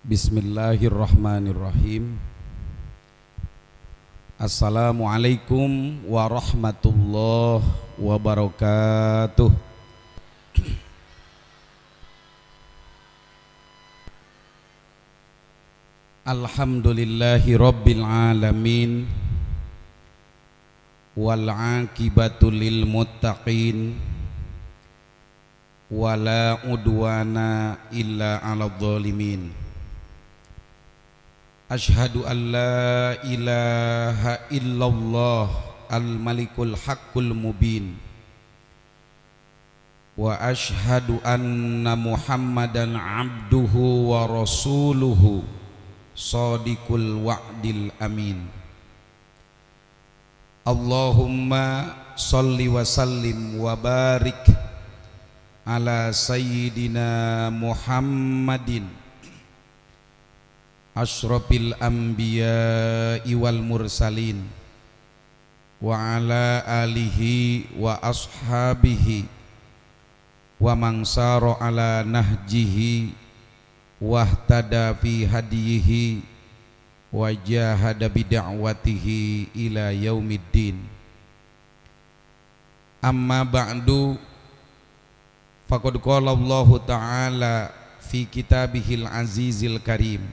Bismillahirrahmanirrahim. Assalamualaikum warahmatullahi wabarakatuh. Alhamdulillahi rabbil alamin, wal aqibatu lil muttaqin, wala udwana illa 'alal zalimin. Ashhadu an la ilaha illallah al-malikul haqqul mubin, wa ashhadu anna muhammadan abduhu wa rasuluhu shadiqul wa'dil amin. Allahumma salli wa sallim wa barik ala sayyidina Muhammadin asyrafil anbiya'i wal mursalin wa ala alihi wa ashabihi wa man sara ala nahjihi wahtada fi hadiyihi wa jahada bida'watihi ila yaumiddin. Amma ba'du, faqad qala Allah ta'ala fi kitabihil azizil karim.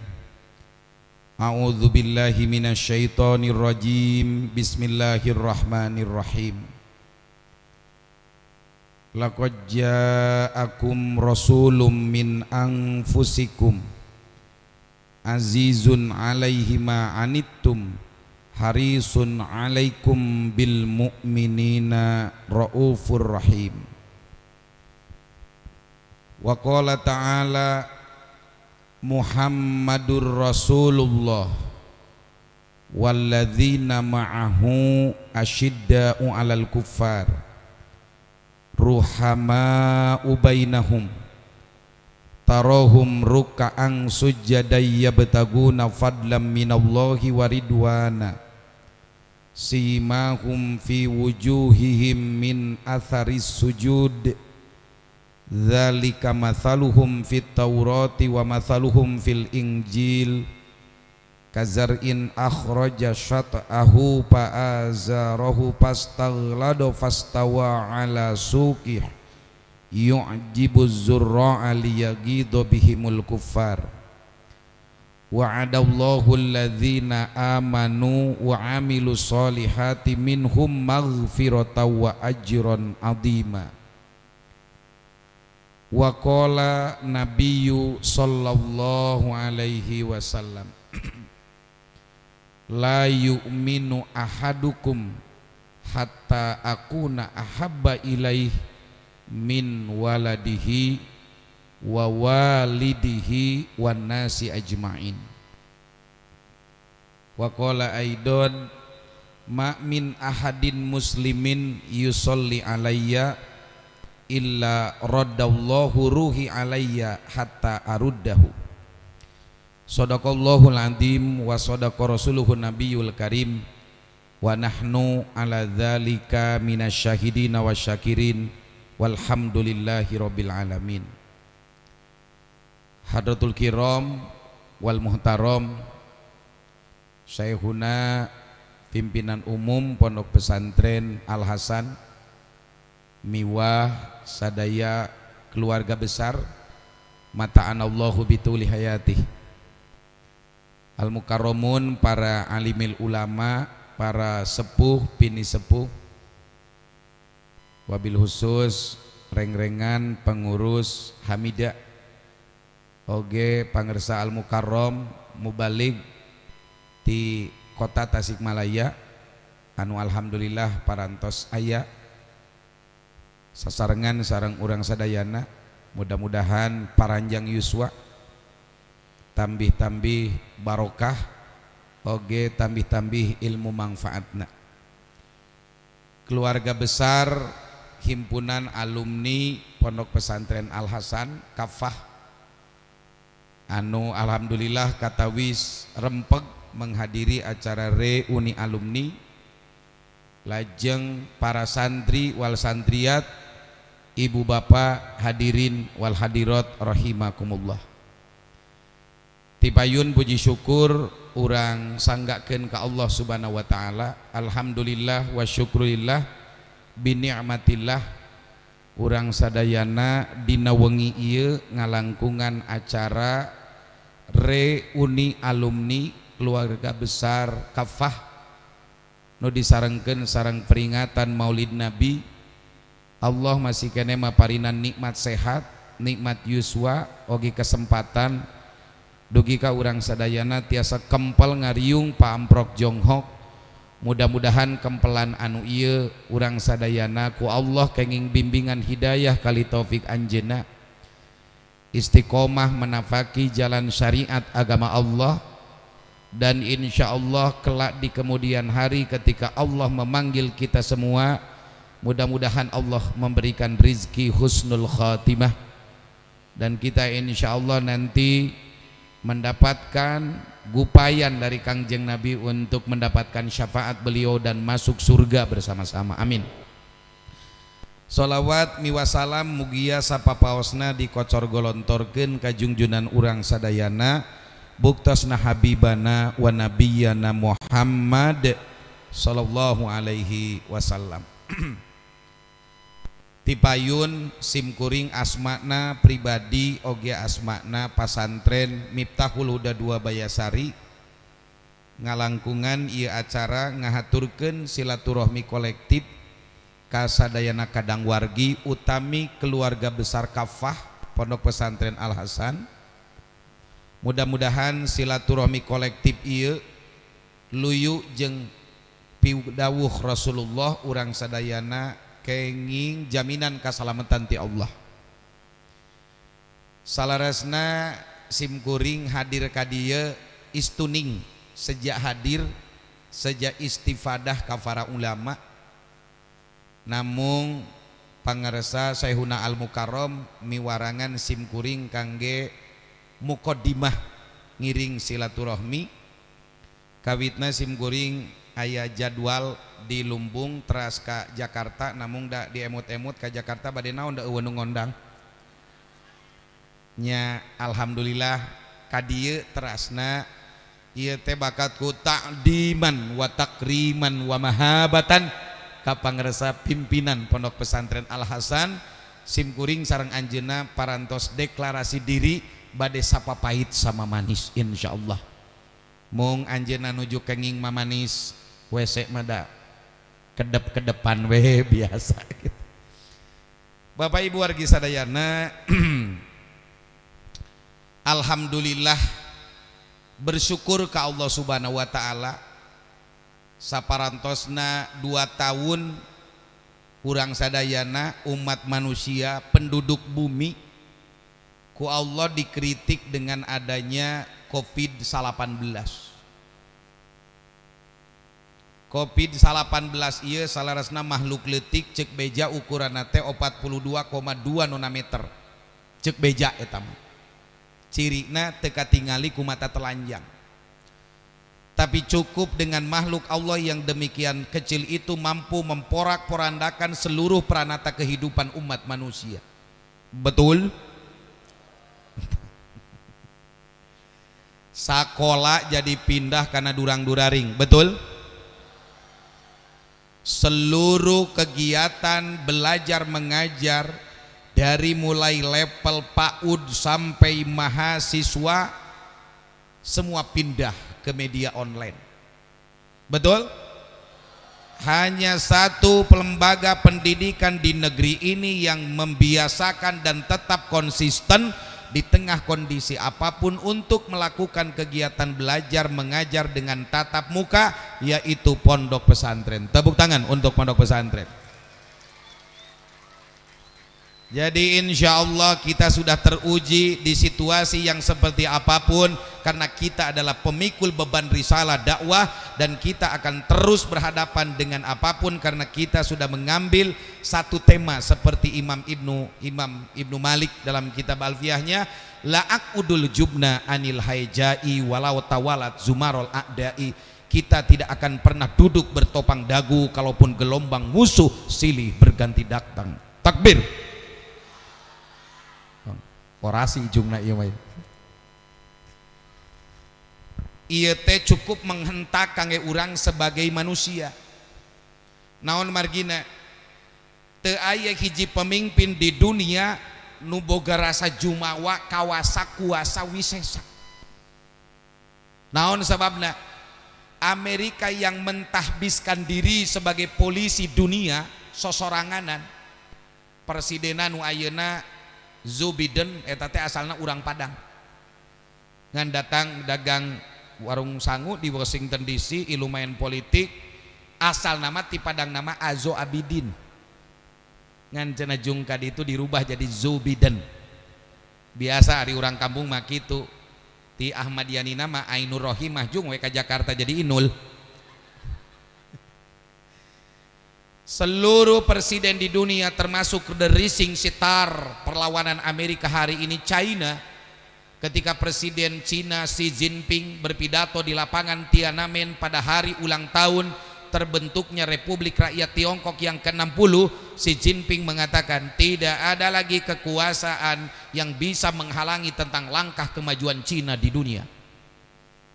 A'udzu billahi minasy syaithanir rajim. Bismillahirrahmanirrahim. Laqad ja'akum rasulun min anfusikum azizun 'alaihi ma anittum harisun 'alaikum bil mu'minina raufur rahim. Wa qala ta'ala Muhammadur Rasulullah walladzina ma'ahu asyidda'u 'alal kuffar ruhama'u bainahum tarahum ruk'an sujjadan yabtaguna fadlan minallahi wa ridwana simahum fi wujuhihim min atharis sujud dzalika mathaluhum fit taurati wa mathaluhum fil injil kazar'in akhraja syat'ahu fa'azarahu fastaghlada fastawa ala suqih yu'jibuz zurra'a liyaghidha bihimul kuffar. Wa'adallahu alladhina amanu wa 'amilus solihati minhum maghfiratan wa ajran 'azima. Wa qala nabiyyu sallallahu alaihi wasallam la yu'minu ahadukum hatta akuna ahabba ilaih min waladihi wa walidihi wan nasi ajma'in. Wa qala aidan ma min ahadin muslimin yusolli alayya illa raddallahu ruhi alayya hatta aruddahu. Shadaqallahul azim wa shadaqa rasuluhun nabiyul karim wa nahnu ala dzalika minasyahidina wasyakirin walhamdulillahi rabbil alamin. Hadratul kiram wal muhtaram Syekhuna pimpinan umum Pondok Pesantren Al Hasan miwah sadaya keluarga besar mata'anallahu bituli hayatih, al mukarramun, para alimil ulama, para sepuh bini sepuh, wabil khusus reng-rengan pengurus Hamidah oge pangersa al mukarram mubalig di kota Tasikmalaya anu alhamdulillah parantos aya sasarengan sareng urang sadayana, mudah-mudahan paranjang yuswa, tambih-tambih barokah oge tambih-tambih ilmu manfaatna. Keluarga besar himpunan alumni Pondok Pesantren Al Hasan Kafah anu alhamdulillah katawis rempeg menghadiri acara reuni alumni, lajeng para santri wal santriat, ibu bapak hadirin wal hadirat rahimakumullah. Tipayun puji syukur urang sanggakeun ka Allah Subhanahu wa taala. Alhamdulillah wa syukurillah bi ni'matillah urang sadayana dina wengi ieu ngalangkungan acara reuni alumni keluarga besar Kafah nu disarengkeun sareng peringatan Maulid Nabi. Allah masih kene maparinan nikmat sehat, nikmat yuswa, oge kesempatan dugi ka urang sadayana tiasa kempel ngariung paamprok jonghok. Mudah-mudahan kempelan anu ieu urang sadayana ku Allah kenging bimbingan hidayah kali taufik anjeunna istiqomah menafaki jalan syariat agama Allah, dan insya Allah kelak di kemudian hari ketika Allah memanggil kita semua, mudah-mudahan Allah memberikan rizki husnul khatimah, dan kita insya Allah nanti mendapatkan gupayan dari Kangjeng Nabi untuk mendapatkan syafaat beliau dan masuk surga bersama-sama, amin. Sholawat miwasalam mugia sapapaosna dikocor golontorkeun ka junjunan urang sadayana buktasna habibana wa nabiyyana Muhammad sallallahu alaihi wasallam. Tipayun simkuring asmakna pribadi oge asmakna pasantren Miftahul Huda 2 Bayasari ngalangkungan ieu acara ngahaturkeun silaturahmi kolektif kasadayana kadang wargi utami keluarga besar Kafah Pondok Pesantren Al Hasan. Mudah-mudahan silaturahmi kolektif ieu luyu jeung piwuh Rasulullah urang sadayana kenging jaminan kasalamatan ti Allah. Salarasna simkuring hadir ka dieu istuning sejak hadir sejak istifadah ka para ulama, namung pangaresa Syekhuna Al Mukarram miwarangan simkuring kangge muqaddimah ngiring silaturahmi. Kawitna simkuring aya jadwal di Lumbung teras ka Jakarta, namun da di emut-emut ka Jakarta bade naon da eueuh nu ngondang nya. Alhamdulillah ka dieu terasna ieu teh bakat ku ta'diman wa takriman wa mahabatan ka pangresa pimpinan Pondok Pesantren Al Hasan. Simkuring sareng anjeunna parantos deklarasi diri bade sapapait sama manis insyaallah. Mung anjeunna nuju kenging mamanis WC mada kedep-kedepan we biasa gitu. Bapak Ibu wargi sadayana alhamdulillah bersyukur ka Allah Subhanahu wa taala saparantosna 2 tahun urang sadayana umat manusia penduduk bumi ku Allah dikritik dengan adanya COVID-19. COVID-19 ieu salarasna makhluk leutik ceuk beja ukuranna teh 42,2 nanometer ceuk beja eta mah. Cirina teu katingali ku mata telanjang. Tapi cukup dengan makhluk Allah yang demikian kecil itu mampu memporak-porandakan seluruh peranata kehidupan umat manusia. Betul? Sakola jadi pindah karena durang-duraring. Betul? Seluruh kegiatan belajar mengajar dari mulai level PAUD sampai mahasiswa semua pindah ke media online. Betul? Hanya satu lembaga pendidikan di negeri ini yang membiasakan dan tetap konsisten di tengah kondisi apapun untuk melakukan kegiatan belajar mengajar dengan tatap muka, yaitu Pondok Pesantren. Tepuk tangan untuk Pondok Pesantren. Jadi insya Allah kita sudah teruji di situasi yang seperti apapun, karena kita adalah pemikul beban risalah dakwah, dan kita akan terus berhadapan dengan apapun karena kita sudah mengambil satu tema seperti Imam Ibnu Malik dalam kitab Alfiyahnya, la aqudul jubna anil haijai walau tawalat zumarul a'dai. Kita tidak akan pernah duduk bertopang dagu kalaupun gelombang musuh silih berganti datang. Takbir. Orasi jumna ieu mah. ieu teh cukup menghentak kangge urang sebagai manusia. Naon margina teu aya hiji pemimpin di dunia nu boga rasa jumawa kawasa kuasa wisesa. Naon sababna? Amerika yang mentahbiskan diri sebagai polisi dunia sosoranganan, presiden nu ayeuna Joe Biden eta teh asalna urang Padang, ngan datang dagang warung sangu di Washington DC, ilu main politik, asal nama ti Padang nama Azo Abidin, ngan cenah jungkad itu dirubah jadi Joe Biden. Biasa hari urang kampung mah kitu, ti Ahmadiyani nama Ainur Rohimah jung we ka Jakarta jadi Inul. Seluruh presiden di dunia termasuk the rising star perlawanan Amerika hari ini China, ketika Presiden Cina Xi Jinping berpidato di lapangan Tiananmen pada hari ulang tahun terbentuknya Republik Rakyat Tiongkok yang ke-60, Xi Jinping mengatakan tidak ada lagi kekuasaan yang bisa menghalangi tentang langkah kemajuan Cina di dunia.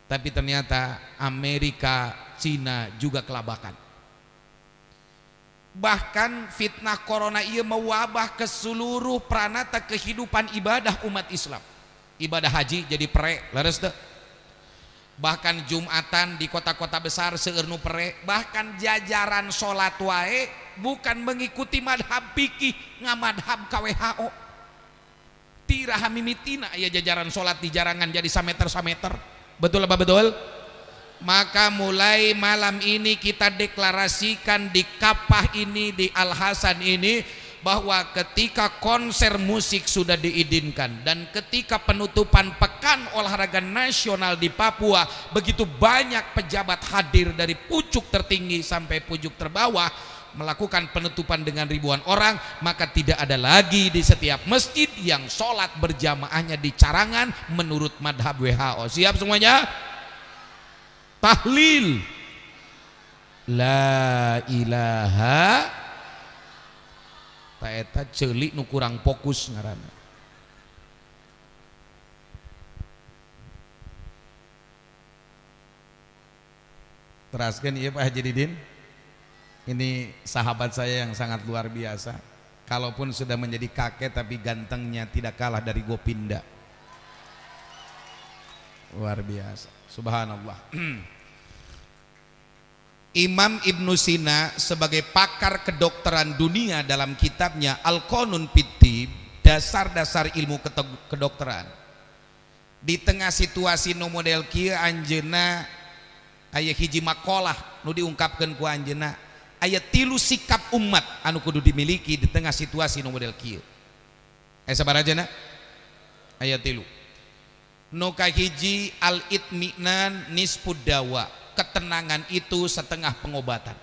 Tapi ternyata Amerika, Cina juga kelabakan. Bahkan fitnah corona ia mewabah ke seluruh pranata kehidupan ibadah umat Islam. Ibadah haji jadi pere, leres teh. Bahkan Jumatan di kota-kota besar seueur nu pere, bahkan jajaran salat wae bukan mengikuti madhab fikih, ngamadhab ka WHO. Tiraha mimitina aya jajaran salat di jarangan jadi sameter-sameter. Betul apa betul? Maka mulai malam ini kita deklarasikan di Kapah ini, di Al Hasan ini, bahwa ketika konser musik sudah diizinkan dan ketika penutupan pekan olahraga nasional di Papua, begitu banyak pejabat hadir dari pucuk tertinggi sampai pucuk terbawah melakukan penutupan dengan ribuan orang, maka tidak ada lagi di setiap masjid yang sholat berjamaahnya di carangan menurut madhab WHO. Siap semuanya? Tahlil la ilaha ta eta ceulik nu kurang fokus ngaranna. Teraskeun ieu Pak Haji Didin. Ini sahabat saya yang sangat luar biasa. Kalaupun sudah menjadi kakek tapi gantengnya tidak kalah dari Gopinda. Luar biasa. Subhanallah. Imam Ibnu Sina sebagai pakar kedokteran dunia dalam kitabnya Al-Qanun Fit-Tib, dasar-dasar ilmu kedokteran, di tengah situasi nu model kieu anjeunna aya hiji makalah nu diungkapkeun ku anjeunna, aya 3 sikap umat anu kudu dimiliki di tengah situasi nu model kieu. Sabaraha aya 3. Nu kahiji al-itminan nisfud dawa, ketenangan itu setengah pengobatan.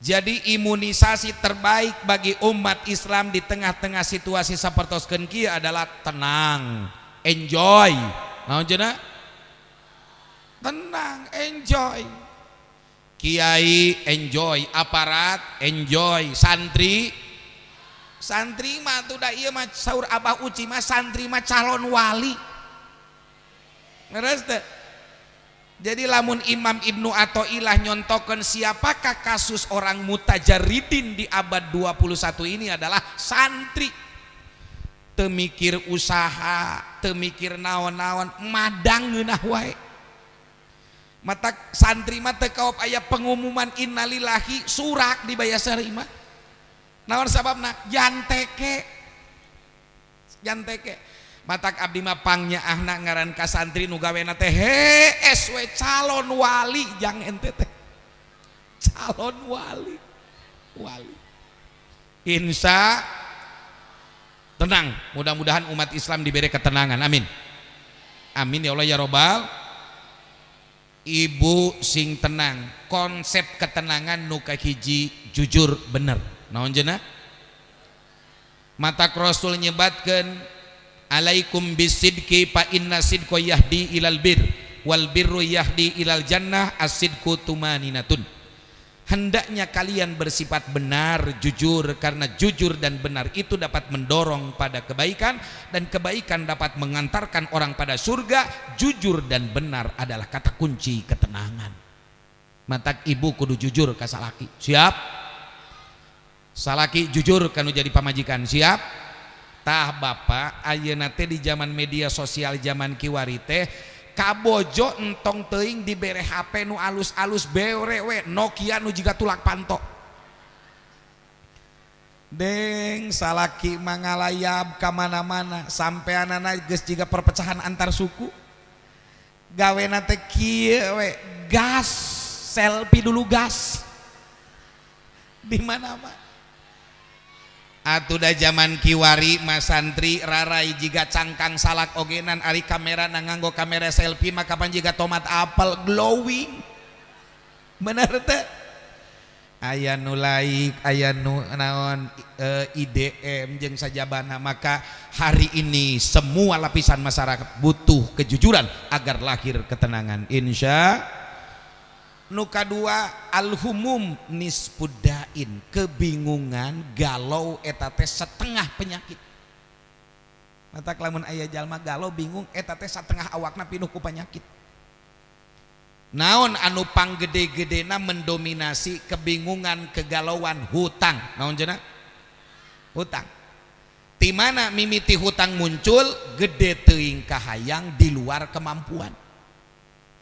Jadi imunisasi terbaik bagi umat Islam di tengah-tengah situasi sapertoskeun kieu adalah tenang, enjoy. Naon cenah? Tenang, enjoy. Kiai enjoy, aparat enjoy, santri mah tuh da ieu mah saur Abah Uci mah santri mah calon wali. Ngeres teh. Jadi lamun Imam Ibnu Athaillah nyontokeun siapakah kasus orang mutajarridin di abad 21 ini adalah santri. Teu mikir usaha, teu mikir naon-naon, madang ngeunah wae. Mata santri mah teu kaop aya pengumuman innalillahi surak di Bayasari mah. Naon sababna? Janteke matak abdi mah pangnyaahna ngaran ka santri nu gawena teh hees we calon wali, jang ente teh calon wali. Insya tenang, mudah-mudahan umat Islam diberi ketenangan, amin amin ya Allah ya robbal. Ibu sing tenang, konsep ketenangan nu kahiji jujur bener. Naon cenah? Mata Rasul nyebatkeun alaikum bisidqi fa inna sidqa yahdi ilal bir wal birru yahdi ilal jannah, as-sidqu tumaninatun. Hendaknya kalian bersifat benar, jujur, karena jujur dan benar itu dapat mendorong pada kebaikan, dan kebaikan dapat mengantarkan orang pada surga. Jujur dan benar adalah kata kunci ketenangan. Matak ibu kudu jujur ka salaki. Siap? Salaki jujur kanu jadi pamajikan. Siap? Tah bapak ayeuna teh di zaman media sosial zaman kiwari teh kabojo entong teuing dibere HP nu alus-alus berewe Nokia nu jiga tulak panto. Deng salaki mangalayab ka mana-mana sampeanana geus jiga perpecahan antar suku. Gawena teh kieu we, gas, selfie dulu gas. Di mana-mana. Atuh da zaman kiwari mas santri rarai jiga cangkang salak ogenan ari kamera nganggo kamera selfie maka pan jiga tomat apel glowing. Bener teh? Aya nu laik, aya nu naon IDM jeung sajabana. Maka hari ini semua lapisan masyarakat butuh kejujuran agar lahir ketenangan. Insya nu kadua al-humum nispudain, kebingungan galau eta teh setengah penyakit. Mata lamun aya jalma galau bingung eta teh satengah awakna pinuh ku penyakit. Naon anu panggede-gedena mendominasi kebingungan kegalauan? Hutang. Naon cenah? Hutang. Di mana mimiti hutang muncul? Gede teuing kahayang di luar kemampuan.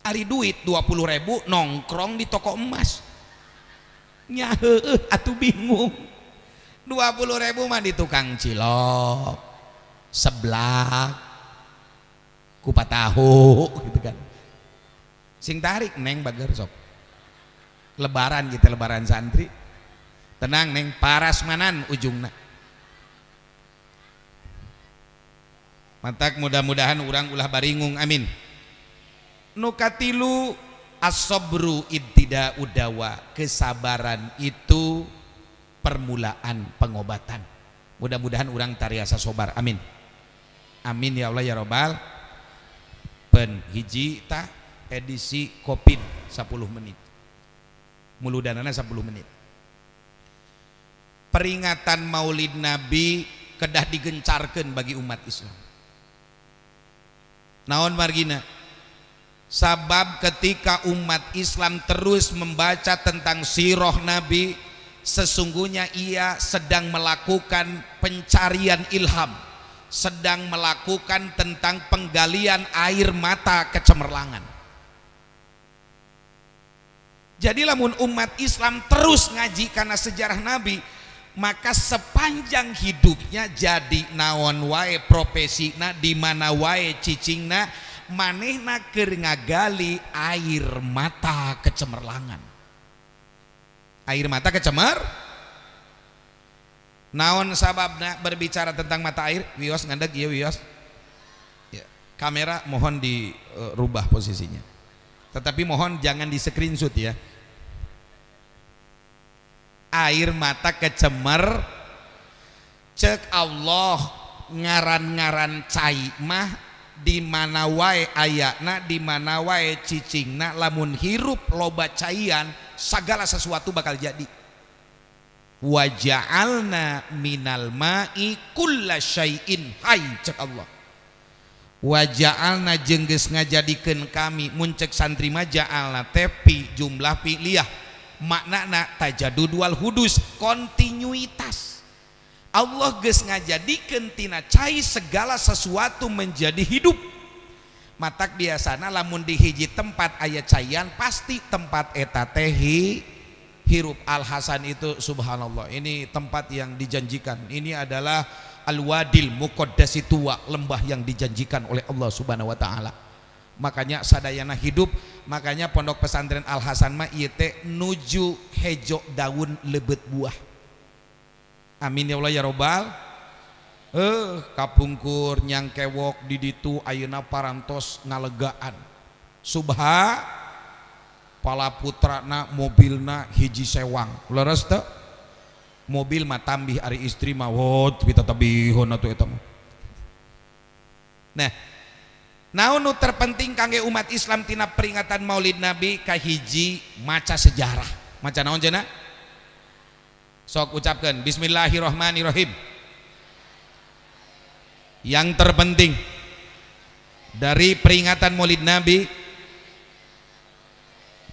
Ari duit 20.000 nongkrong di toko emas. Nya heueuh atuh bingung. 20.000 mah di tukang cilok, seblak, kupat tahu gitu kan. Sing tarik neng bager sok. Lebaran gitu, lebaran santri. Tenang neng, parasmanan ujungna. Matak mudah-mudahan urang ulah baringung, amin. Nukatilu as-sabru ibtida'u dawa, kesabaran itu permulaan pengobatan. Mudah-mudahan urang tariasa sobar, amin. Amin ya Allah ya Rabbal. Pen hiji tah edisi Covid 10 menit. Muludanana 10 menit. Peringatan Maulid Nabi kedah digencarkeun bagi umat Islam. Naon margina? Sabab ketika umat Islam terus membaca tentang sirah Nabi, sesungguhnya ia sedang melakukan pencarian ilham, sedang melakukan tentang penggalian air mata kecemerlangan. Jadi lamun umat Islam terus ngaji karena sejarah Nabi, maka sepanjang hidupnya jadi naon wae profesina, di mana wae cicingna, manehna keur ngagali air mata kecemerlangan. Air mata kecemer naon sababna berbicara tentang mata air? Wios ngandeg ieu wios ya, kamera mohon dirubah posisinya, tetapi mohon jangan di screenshot ya. Air mata kecemer cek Allah ngaran-ngaran cai mah di mana wae ayana, di mana wae cicingna, lamun hirup loba caian segala sesuatu bakal jadi. Wa ja'alna minal ma'i kulla syai'in hayy cek Allah. Wa ja'alna jeung geus ngajadikeun kami mun cek santri mah ja'alna tepi jumlah piliyah, maknana tajadud wal hudus, kontinuitas. Allah geus ngajadikeun tina cai segala sesuatu menjadi hidup. Matak biasana lamun di hiji tempat aya caian pasti tempat eta teh hirup. Al Hasan itu subhanallah, ini tempat yang dijanjikan. Ini adalah al-wadil muqaddasi tua, lembah yang dijanjikan oleh Allah subhanahu wa ta'ala. Makanya sadayana hidup, makanya pondok pesantren Al Hasan mah ieu teh nuju hejo daun lebeut buah. Amin ya Allah ya Rabbal. Kapungkur nyang kewok di ditu ayeuna parantos ngalegaan. Subha pala putrana mobilna hiji sewang. Leres teu? Mobil mah tambih ari istri mah wot pita tabihon atuh eta mah. Nah, naon nu terpenting kangge umat Islam tina peringatan Maulid Nabi kahiji maca sejarah. Maca naon cenah? Sok ucapkan bismillahirrahmanirrahim. Yang terpenting dari peringatan Maulid Nabi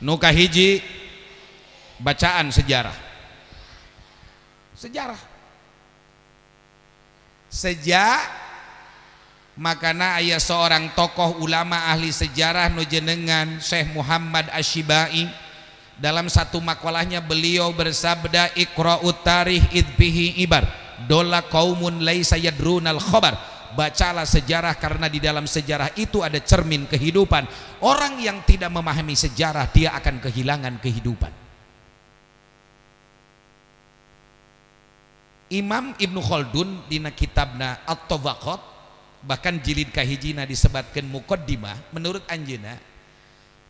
nu kahiji bacaan sejarah. Sejak makana aya seorang tokoh ulama ahli sejarah nu jenengan Syekh Muhammad Asy-Syibai, dalam satu makalahnya beliau bersabda iqra'ut tarikh idbihi ibar dola qaumun laisa yadrunal khabar. Bacalah sejarah karena di dalam sejarah itu ada cermin kehidupan. Orang yang tidak memahami sejarah dia akan kehilangan kehidupan. Imam Ibnu Khaldun dina kitabna At-Tabaqat bahkan jilid kahijina disebatkan muqaddimah, menurut anjeunna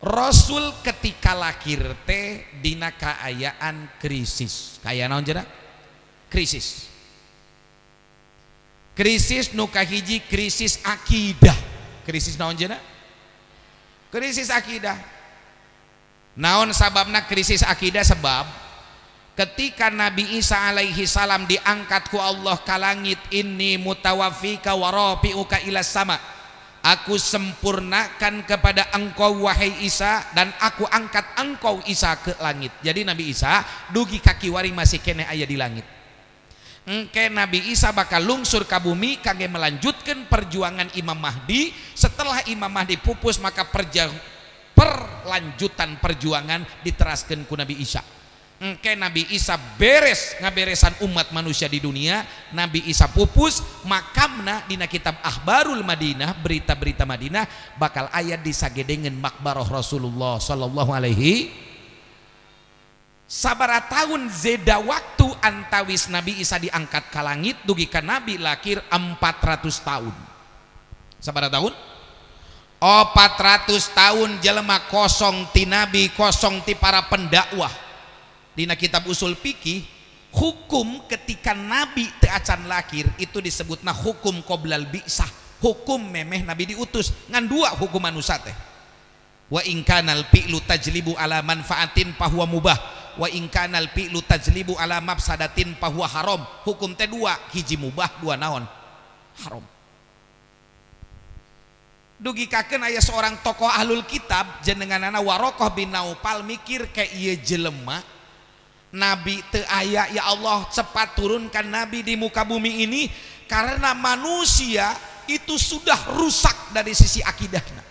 Rasul ketika lahir teh dina kaayaan krisis. Kaayaan naon cenah? Krisis nu kahiji krisis akidah. Krisis naon cenah? Krisis akidah. Naon sababna krisis akidah? Sebab ketika Nabi Isa alaihi salam diangkat ku Allah ka langit, inni mutawaffika wa rafi'uka ila sama, aku sempurnakan kepada engkau wahai Isa dan aku angkat engkau Isa ke langit. Jadi Nabi Isa dugi kaki wari masih kene aya di langit. Engke Nabi Isa bakal lungsur ke bumi kangge melanjutkan perjuangan Imam Mahdi. Setelah Imam Mahdi pupus maka perlanjutan perjuangan diteraskan ku Nabi Isa. Engke Nabi Isa beres ngaberesan umat manusia di dunia, Nabi Isa pupus, makamna dina kitab Akhbarul Madinah, berita-berita Madinah bakal aya disagedengan makbarah Rasulullah sallallahu alaihi. Sabara tahun zeda waktu antawis Nabi Isa diangkat ke langit dugi ka Nabi lahir 400 tahun. Sabara tahun? 400 tahun jelema kosong ti Nabi, kosong ti para pendakwah. Dina kitab usul fikih, hukum ketika Nabi teu acan lahir itu disebutna hukum qoblal bi'sah, hukum memeh Nabi diutus. Ngan dua hukum manusia teh. Wa in kanal fi'lu tajlibu ala manfaatin fahuwa mubah, wa in kanal fi'lu tajlibu ala mafsadatin fahuwa haram. Hukum teh dua, hiji mubah, dua naon? Haram. Dugikakeun aya seorang tokoh ahlul kitab jenenganana Waraqah bin Naufal mikir ke ieu jelema Nabi teu aya, ya Allah cepat turunkan Nabi di muka bumi ini karena manusia itu sudah rusak dari sisi akidahna.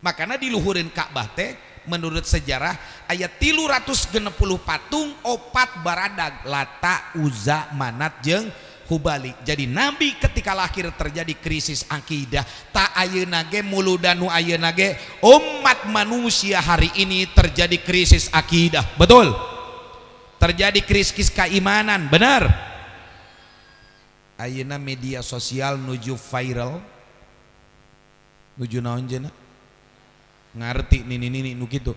Makanya diluhurin Ka'bah teh menurut sejarah ayat 360 patung, opat baradag Lata, Uzza, Manat jeung Hubali. Jadi Nabi ketika lahir terjadi krisis akidah. Ta ayeuna ge muludanu ayeuna ge umat manusia hari ini terjadi krisis akidah. Betul? Terjadi krisis keimanan, benar? Ayeuna media sosial nuju viral. Nuju naon cenah? Ngarti nini nu kitu.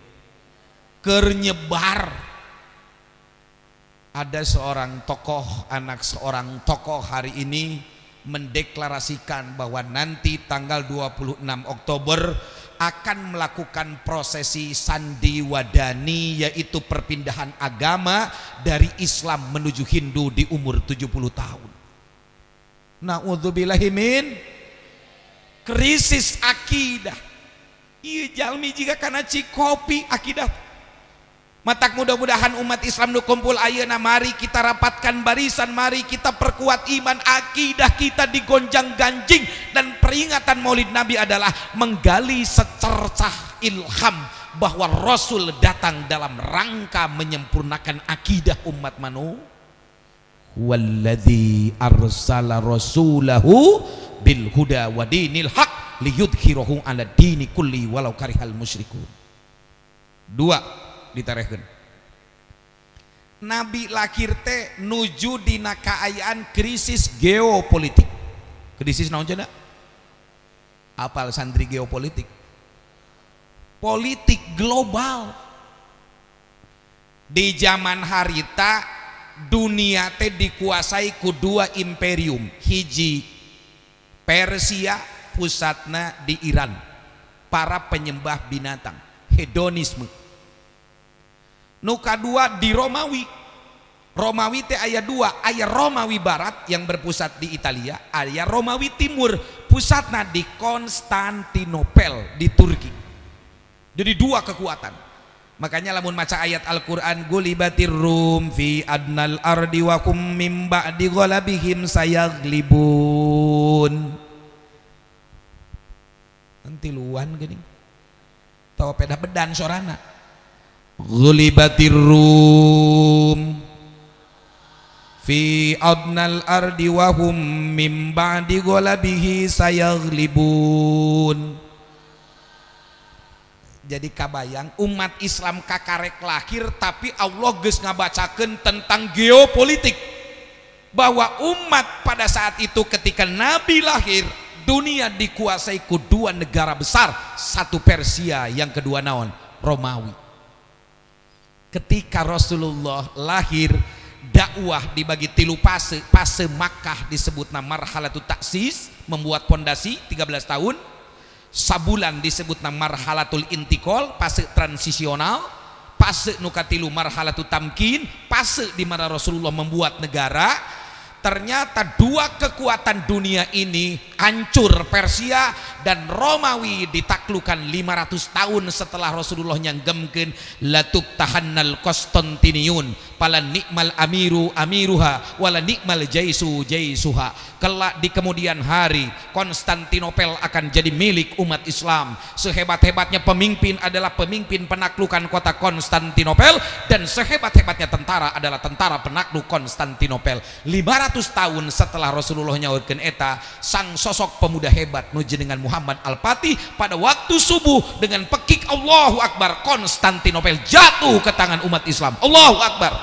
Keur nyebar. Ada seorang tokoh, anak seorang tokoh hari ini mendeklarasikan bahwa nanti tanggal 26 Oktober akan melakukan prosesi sandiwadani, yaitu perpindahan agama dari Islam menuju Hindu di umur 70 tahun. Na'udzubillahi min krisis akidah. Iya jalmi jika kana cikopi akidah. Matak mudah-mudahan umat Islam nu kumpul ayeuna mari kita rapatkan barisan, mari kita perkuat iman, akidah kita digonjang-ganjing, dan peringatan Maulid Nabi adalah menggali secercah ilham bahwa Rasul datang dalam rangka menyempurnakan akidah umat manusia. Walladzi arsala rasulahu bil huda wa dinil haq liyudhhirahu 'ala dini kulli walau karihal musyrikun. Dua ditarehkeun. Nabi lahir teh nuju dina kaayaan krisis geopolitik. Krisis naon cenah? Apal santri geopolitik? Politik global. Di zaman harita dunia teh dikuasai ku dua imperium, hiji Persia, pusatna di Iran, para penyembah binatang, hedonisme. Nu kadua di Romawi. Romawi teh aya dua, aya Romawi Barat yang berpusat di Italia, aya Romawi Timur pusatnya di Konstantinopel di Turki. Jadi dua kekuatan. Makanya lamun maca ayat Al-Qur'an gulibatir rum fi adnal ardi wa kum mim ba'di ghalabihim sayaglibun. Nanti luan gini. Tahu peda bedan sorana. Gulibatir rum fi adnal ardi wa hum mim ba'di ghalabihi sayaglibun. Jadi kabayang umat Islam kakarek lahir tapi Allah geus ngabacakeun tentang geopolitik bahwa umat pada saat itu ketika Nabi lahir dunia dikuasai ku dua negara besar, satu Persia, yang kedua naon? Romawi. Ketika Rasulullah lahir dakwah dibagi tilu fase. Fase Makkah disebutna marhalatut taksis, membuat pondasi 13 tahun. Sabulan disebutna marhalatul intikol, fase transisional. Fase nukatilu marhalatut tamkin, fase di mana Rasulullah membuat negara. Ternyata dua kekuatan dunia ini hancur, Persia dan Romawi ditaklukkan 500 tahun setelah Rasulullah nyanggemkeun latub tahannal Konstantiniyun pala nikmal amiru amiruha wala nikmal jaisu jaisuha. Kelak di kemudian hari Konstantinopel akan jadi milik umat Islam. Sehebat-hebatnya pemimpin adalah pemimpin penaklukan kota Konstantinopel, dan sehebat-hebatnya tentara adalah tentara penakluk Konstantinopel. 500 tahun setelah Rasulullah nyaurkeun eta, sang sosok pemuda hebat nuju dengan Muhammad Al-Fatih pada waktu subuh dengan pekik Allahu Akbar, Konstantinopel jatuh ke tangan umat Islam. Allahu Akbar.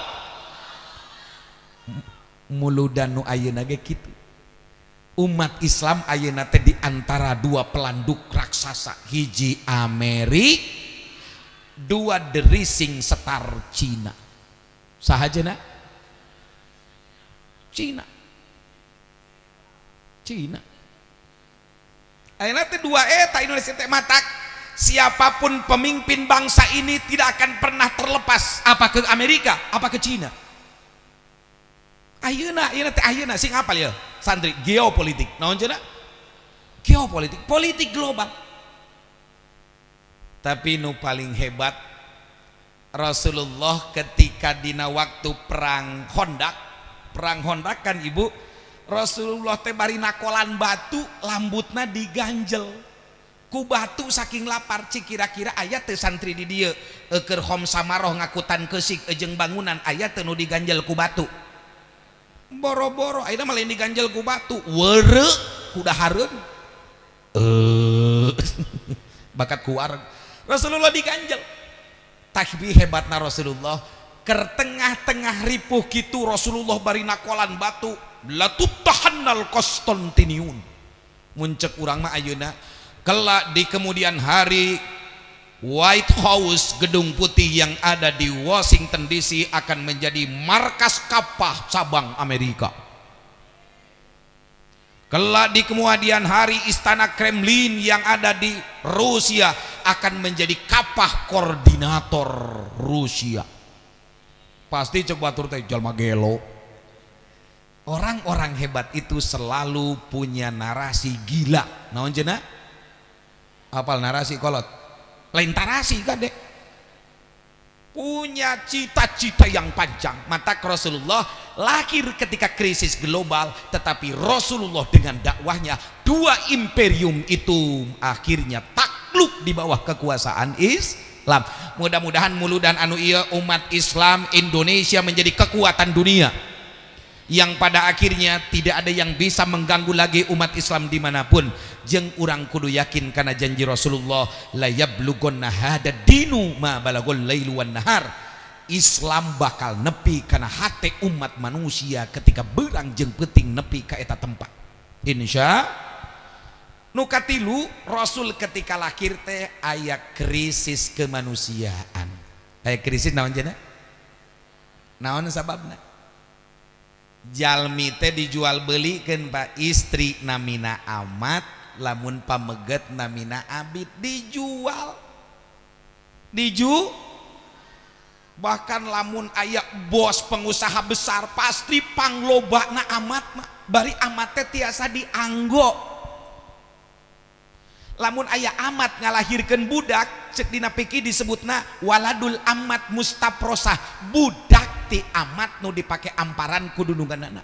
Muludan nu ayeuna ge kitu. Umat Islam ayeuna teh di antara dua pelanduk raksasa, hiji Amerik, dua the rising star Cina. Sahajana Cina. Ayeuna teh dua eta Indonesia teh matak. Siapapun pemimpin bangsa ini tidak akan pernah terlepas apa ke Amerika, apa ke Cina. Ayeuna teh ayeuna sing apal ya santri, geopolitik. Naon cenah? Geopolitik, politik global. Tapi nu paling hebat Rasulullah ketika dina waktu perang Hondak kan ibu, Rasulullah teh bari nakolan batu, lambutna diganjel ku batu saking lapar. Cik kira-kira aya teu santri di dieu keur khom samaroh ngakutan keusik jeung bangunan, aya teu nu diganjel ku batu? Boro-boro ayeuna mah lain diganjel ku batu, weureu kuda hareun bakat kuar. Rasulullah diganjel. Tapi hebatna Rasulullah ker tengah-tengah ripuh kitu Rasulullah bari nakolan batu, latub tahannal Konstantiniyun. Muncek urang mah ayeuna kelak di kemudian hari White House, gedung putih yang ada di Washington DC akan menjadi markas kapal cabang Amerika. Kelak di kemudian hari Istana Kremlin yang ada di Rusia akan menjadi kapal koordinator Rusia. Pasti cek batur teh jalma gelo. Orang-orang hebat itu selalu punya narasi gila. Naon cenah? Apal narasi kolot? Lain tarasi kan dek, punya cita-cita yang panjang. Mata Rasulullah lahir ketika krisis global, tetapi Rasulullah dengan dakwahnya dua imperium itu akhirnya takluk di bawah kekuasaan Islam. Mudah-mudahan muludan anu ieu umat Islam Indonesia menjadi kekuatan dunia yang pada akhirnya tidak ada yang bisa mengganggu lagi umat Islam dimanapun. Jeung urang kudu yakin karena janji Rasulullah, la yablugonna hada dinu ma balagul lailu wan nahar. Islam bakal nepi karena hati umat manusia ketika beurang jeung peuting nepi ka eta tempat. Insya nu katilu, Rasul ketika lahir teh aya krisis kemanusiaan. Aya krisis naon cenah? Naon sababna? Jalmi teh dijual belikeun Pak, istri namina amat, lamun pameget namina abid, dijual Bahkan lamun aya bos pengusaha besar pasti panglobana amat mah bari amat teh tiasa dianggo. Lamun aya amat ngalahirkeun budak cek dina fikih disebutna waladul amat mustaprosah, budak ti amat nu dipake amparan ku dununganana.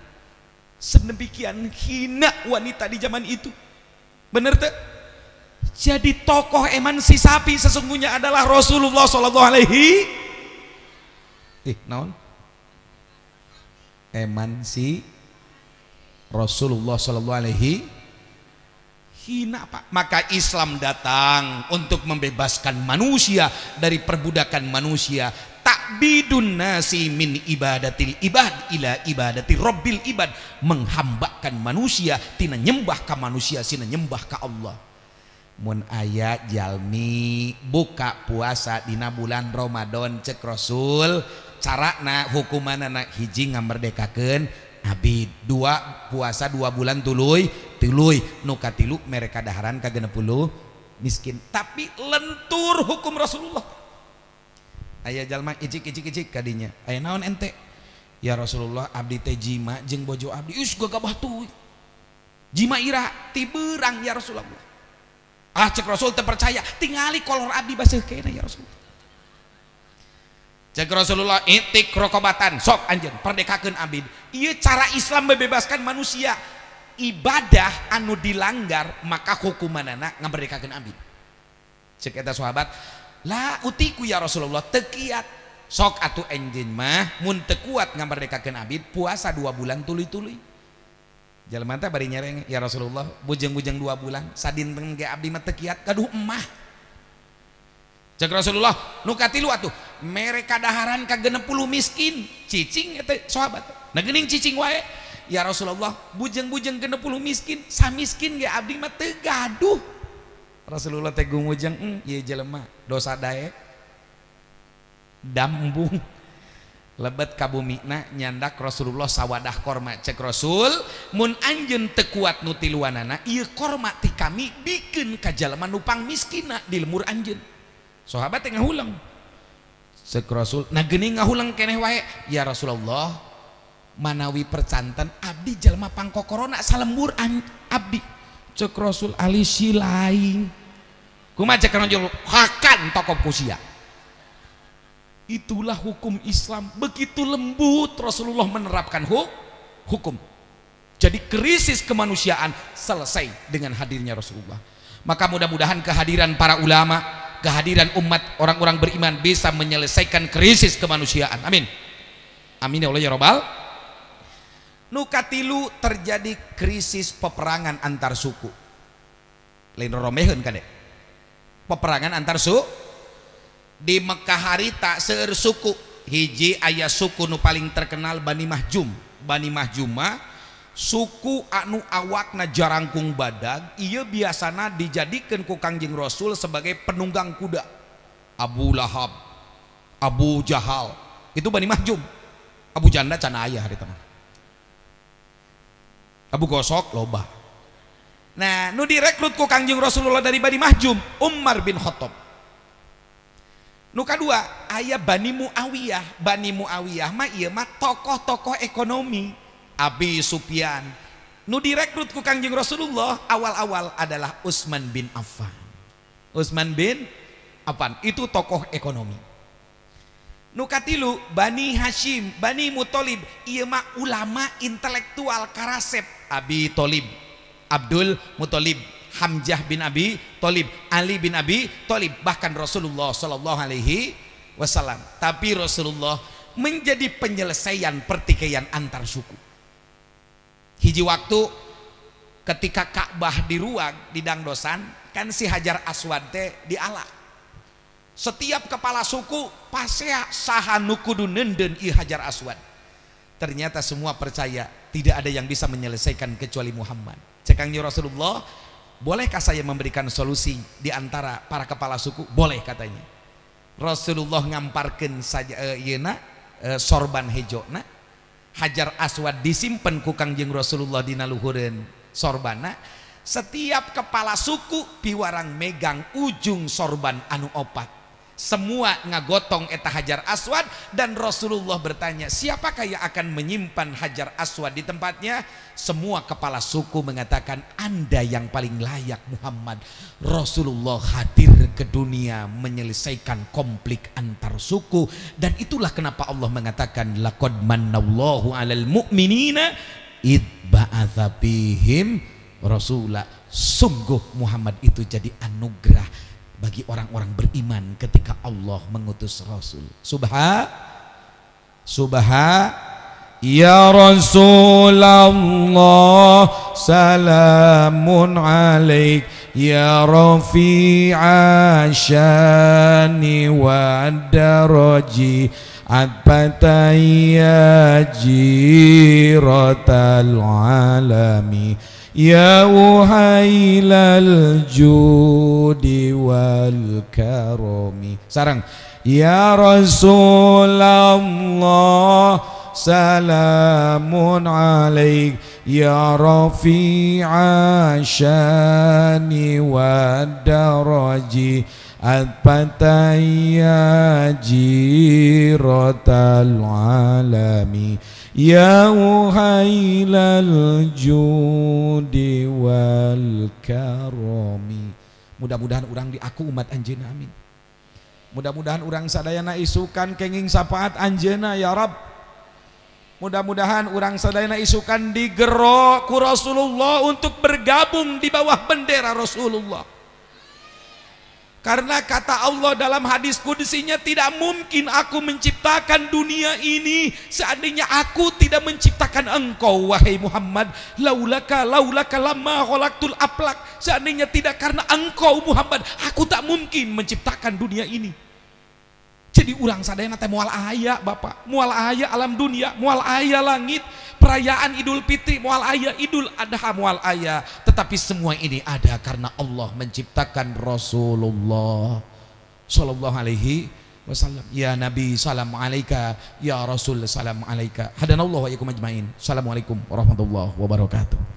Sedemikian hina wanita di zaman itu. Bener teh? Jadi tokoh emansipasi sesungguhnya adalah Rasulullah sallallahu alaihi naon? Rasulullah sallallahu alaihi hina Pak. Maka Islam datang untuk membebaskan manusia dari perbudakan manusia. Takbidun nasi min ibadatil ibad ila ibadati rabbil ibad, menghambakan manusia tina nyembah ka manusia sina nyembah ka Allah. Mun aya jalmi buka puasa dina bulan Ramadan cek Rasul carana hukumanana hiji ngamerdekakeun abid, dua puasa 2 bulan tuluy nu katilu mereka daharan ka 60 miskin. Tapi lentur hukum Rasulullah. Aya jalma icik kadinya aya naon ente ya Rasulullah abdi teh jima jeung bojo abdi us gagabah tuh jima ira ti beurang ya Rasulullah. Cek Rasul teu percaya tingali kolor abdi baseuh kena ya Rasulullah. Cek Rasulullah itik rokobatan sok anjeun perdekakeun abdi. Ieu cara Islam membebaskan manusia. Ibadah anu dilanggar maka hukumanana ngamerdekakeun abdi. Cek eta sahabat, la utiku ya Rasulullah teu kiat. Sok atuh enjeun mah mun teu kuat ngamerdekakeun abdi puasa 2 bulan tuluy-tuluy. Jalma teh bari nyereng ya Rasulullah bujeng-bujeng 2 bulan sadinten ge abdi mah teu kiat kaduh emah. Cek Rasulullah nu katilu atuh mereka daharan ka 60 miskin cicing eta sahabat nah geuning cicing wae ya Rasulullah bujeng-bujeng 60 miskin samiskin ge abdi mah teu gaduh. Rasulullah teh gumujeng ieu jelema dosa daek dambung lebet ka bumina nyandak Rasulullah sawadah korma. Cek Rasul mun anjeun teu kuat nu tiluanana ieu korma ti kami bikeun ka jalma nu pang miskina di lemur anjeun. Sahabat teh ngahulang. Cek Rasul nah geuning ngahulang keneh wae ya Rasulullah manawi percanten abdi jalma pangkokorona salembur abdi. Cek Rasul alisi lain kumaha cek Rasul hakan tokop kusia. Itulah hukum Islam, begitu lembut Rasulullah menerapkan hukum. Jadi krisis kemanusiaan selesai dengan hadirnya Rasulullah. Maka mudah-mudahan kehadiran para ulama, kehadiran umat orang-orang beriman bisa menyelesaikan krisis kemanusiaan. Amin. Amin ya Allah ya Rabbal. Nukatilu terjadi krisis peperangan antar suku. Lain romeheun kan deh. Peperangan antar suku. Di Mekah harita seueur suku hiji aya suku nu paling terkenal Bani Mahjum. Bani Mahjum mah suku anu awakna jarangkung badag, ieu biasana dijadikeun ku Kangjeng Rasul sebagai penunggang kuda. Abu Lahab, Abu Jahal, itu Bani Mahjum. Abu Janda can aya harita mah. Abu Gosok loba. Nah, nu direkrut ku Kangjeng Rasulullah dari Bani Mahjum, Umar bin Khattab. Nu kadua aya Bani Muawiyah. Bani Muawiyah mah ieu mah tokoh-tokoh ekonomi. Abi Sufyan. Nu direkrut ku Kangjeng Rasulullah awal-awal adalah Utsman bin Affan. Utsman bin Affan itu tokoh ekonomi. Nu katilu Bani Hashim, Bani Muthalib ieu mah ulama intelektual karasep. Abi Thalib, Abdul Muthalib, Hamzah bin Abi Thalib, Ali bin Abi Thalib, bahkan Rasulullah sallallahu alaihi wasallam. Tapi Rasulullah menjadi penyelesaian pertikaian antar suku. Hiji waktu ketika Ka'bah diruag di dangdosan kan si Hajar Aswad teh diala. Setiap kepala suku pasea saha nu kudu neundeun ieu Hajar Aswad. Ternyata semua percaya tidak ada yang bisa menyelesaikan kecuali Muhammad. Cekang Rasulullah, bolehkah saya memberikan solusi di antara para kepala suku? Boleh katanya. Rasulullah ngamparkeun saja sorban hejona. Hajar Aswad disimpen ku Kangjeng Rasulullah dina luhureun sorbana. Setiap kepala suku piwarang megang ujung sorban anu opat. semua ngagotong eta Hajar Aswad, dan Rasulullah bertanya, siapakah yang akan menyimpan Hajar Aswad di tempatnya? Semua kepala suku mengatakan, Anda yang paling layak Muhammad. Rasulullah hadir ke dunia menyelesaikan konflik antar suku, dan itulah kenapa Allah mengatakan laqad mannallahu 'alal mu'minina id ba'atsa fihim rasula. Sungguh Muhammad itu jadi anugerah bagi orang-orang beriman ketika Allah mengutus Rasul. Ya Rasulullah salamun alaik ya rafi'a syani wa daraji atbataya jiratal alami ya uhailal judi wal karami. Sarang ya Rasulullah salamun alaik ya rafi'a syani wa daraji atbataya jiratal alami ya uhailal judi wal karami. Mudah-mudahan orang diaku umat anjeuna, amin. Mudah-mudahan orang sadayana isukan kenging sapaat anjeuna ya Rabb. Mudah-mudahan orang sadayana isukan digero ku Rasulullah untuk bergabung di bawah bendera Rasulullah. Karena kata Allah dalam hadis qudsinya, tidak mungkin aku menciptakan dunia ini seandainya aku tidak menciptakan engkau wahai Muhammad. Laulaka lamma khalaqtul aflak. Seandainya tidak karena engkau Muhammad, aku tak mungkin menciptakan dunia ini. Jadi urang sadayana teh moal aya Bapak, moal aya alam dunia, moal aya langit, perayaan Idul Fitri moal aya, Idul Adha moal aya, tetapi semua ini ada karena Allah menciptakan Rasulullah sallallahu alaihi wasallam. Ya Nabi salam alaika, ya Rasul salam alaika. Hadanallahu wa iyyakum ajmain. Assalamualaikum warahmatullahi wabarakatuh.